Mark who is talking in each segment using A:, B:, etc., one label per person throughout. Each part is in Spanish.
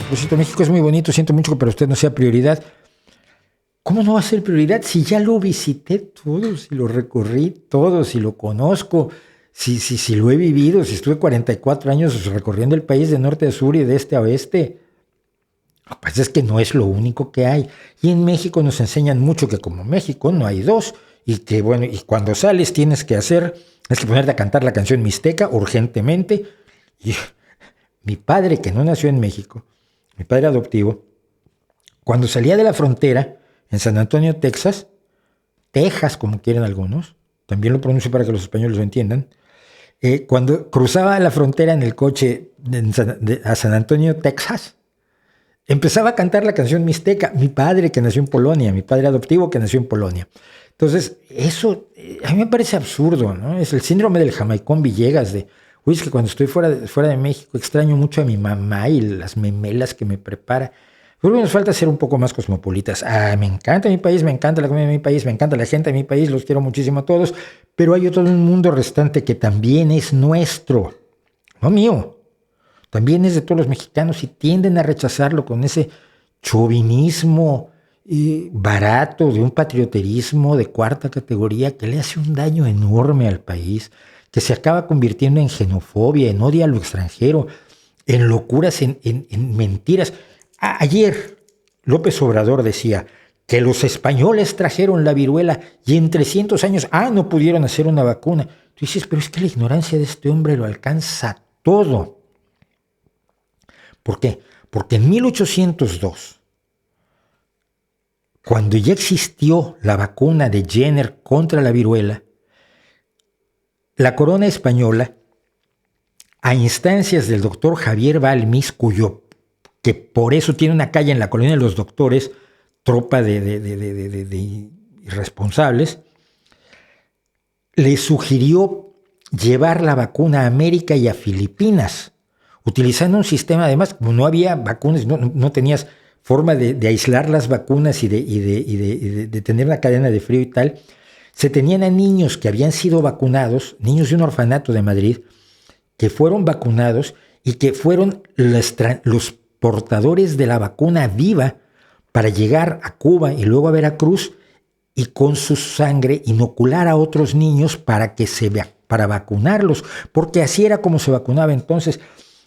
A: propósito, México es muy bonito, siento mucho que para usted no sea prioridad. ¿Cómo no va a ser prioridad si ya lo visité todo, si lo recorrí todo, si lo conozco, si lo he vivido, si estuve 44 años recorriendo el país de norte a sur y de este a oeste? Lo que pasa es que no es lo único que hay. Y en México nos enseñan mucho que como México no hay dos, y que bueno, y cuando sales tienes que ponerte a cantar la canción mixteca urgentemente. Y mi padre, que no nació en México, mi padre adoptivo, cuando salía de la frontera, en San Antonio, Texas, como quieren algunos, también lo pronuncio para que los españoles lo entiendan, cuando cruzaba la frontera en el coche a San Antonio, Texas, empezaba a cantar la canción mixteca, mi padre que nació en Polonia, mi padre adoptivo que nació en Polonia. Entonces, eso a mí me parece absurdo, ¿no? Es el síndrome del Jamaicón Villegas uy, es que cuando estoy fuera de México extraño mucho a mi mamá y las memelas que me prepara. Creo que nos falta ser un poco más cosmopolitas. Me encanta mi país, me encanta la comida de mi país, me encanta la gente de mi país, los quiero muchísimo a todos, pero hay todo un mundo restante que también es nuestro, no mío, también es de todos los mexicanos y tienden a rechazarlo con ese chauvinismo barato, de un patrioterismo de cuarta categoría que le hace un daño enorme al país, que se acaba convirtiendo en xenofobia, en odio a lo extranjero, en locuras, en mentiras. Ayer López Obrador decía que los españoles trajeron la viruela y en 300 años, no pudieron hacer una vacuna. Tú dices, pero es que la ignorancia de este hombre lo alcanza todo. ¿Por qué? Porque en 1802, cuando ya existió la vacuna de Jenner contra la viruela, la corona española, a instancias del doctor Javier Balmis, que por eso tiene una calle en la colonia de los doctores, tropa de irresponsables, le sugirió llevar la vacuna a América y a Filipinas, utilizando un sistema, además, como no había vacunas, no tenías forma de aislar las vacunas y de tener una cadena de frío y tal. Se tenían a niños que habían sido vacunados, niños de un orfanato de Madrid, que fueron vacunados y que fueron los portadores de la vacuna viva para llegar a Cuba y luego a Veracruz y con su sangre inocular a otros niños para vacunarlos, porque así era como se vacunaba entonces.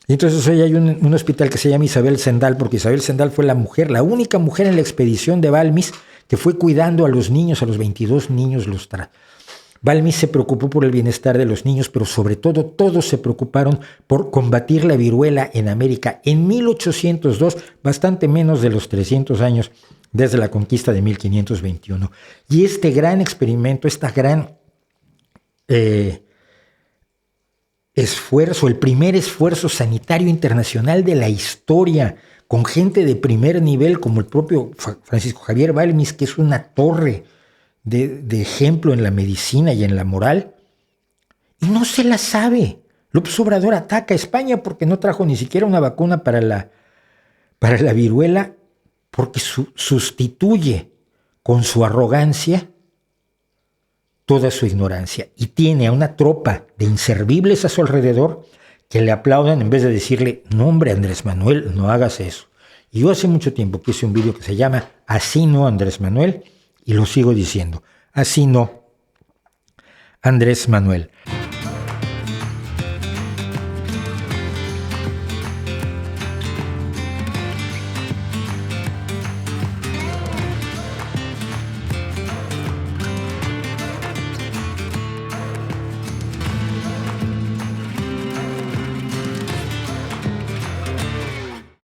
A: Y entonces hoy hay un hospital que se llama Isabel Zendal, porque Isabel Zendal fue la única mujer en la expedición de Balmis que fue cuidando a los niños, a los 22 niños Balmis se preocupó por el bienestar de los niños, pero sobre todo todos se preocuparon por combatir la viruela en América en 1802, bastante menos de los 300 años desde la conquista de 1521. Y este gran experimento, esta gran esfuerzo, el primer esfuerzo sanitario internacional de la historia, con gente de primer nivel como el propio Francisco Javier Balmis, que es una torre de ejemplo en la medicina y en la moral, y no se la sabe. López Obrador ataca a España porque no trajo ni siquiera una vacuna para la viruela, porque sustituye con su arrogancia toda su ignorancia y tiene a una tropa de inservibles a su alrededor que le aplaudan en vez de decirle, no hombre Andrés Manuel, no hagas eso. Y yo hace mucho tiempo que hice un video que se llama Así no Andrés Manuel, y lo sigo diciendo, así no, Andrés Manuel.